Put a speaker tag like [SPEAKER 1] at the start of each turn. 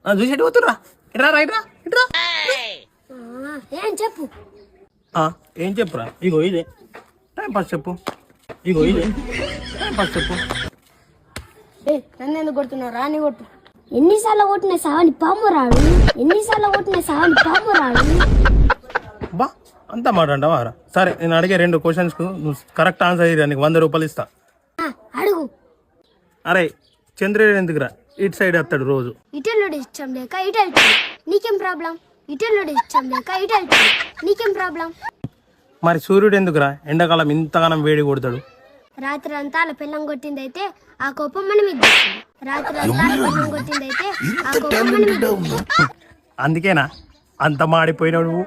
[SPEAKER 1] చూసేటి పోతుర్రా ఇట్రా రైట్ రా ఇట్రా
[SPEAKER 2] ఏం చెప్పు
[SPEAKER 1] ఏం చెప్పురా ఇగో ఇదే టైం పాస్ చెప్పు ఇగో ఇదే టైం పాస్ చెప్పు
[SPEAKER 2] నన్ను ఎందుకు కొడుతున్నావు రాని కొట్టు ఎన్నిసార్లు కొట్టిన సావని పాము రాడు ఎన్నిసార్లు కొట్టిన సావని పాము రాడు
[SPEAKER 1] బా అంతా మాట అంటావారా సరే నేను అడిగే 2 క్వశ్చన్స్కు నువ్వు కరెక్ట్ ఆన్సర్ అయ్యి నీకు 100 రూపాయలు ఇస్తా
[SPEAKER 2] అడుగు
[SPEAKER 1] అరే చంద్రుడు ఎందుకురా ఇటు సైడ్ వస్తాడు రోజు
[SPEAKER 2] ఇటెల్లుడు ఇష్టం లేక ఇటు వెళ్తాడు నీకేం ప్రాబ్లం ఇటెల్లుడు ఇష్టం లేక ఇటు వెళ్తాడు నీకేం ప్రాబ్లం
[SPEAKER 1] మరి సూర్యుడు ఎందుకురా ఎండాకాలం ఇంతగానం వేడి కొడతాడు
[SPEAKER 2] రాత్రి అంతా అలా పిల్లం కొట్టిందైతే ఆ కోపం మన మీద రాత్రి అంతా పిల్లం కొట్టిందైతే ఆ కోపం మన మీద
[SPEAKER 1] అందుకేనా అంత మాడిపోయినావు నువ్వు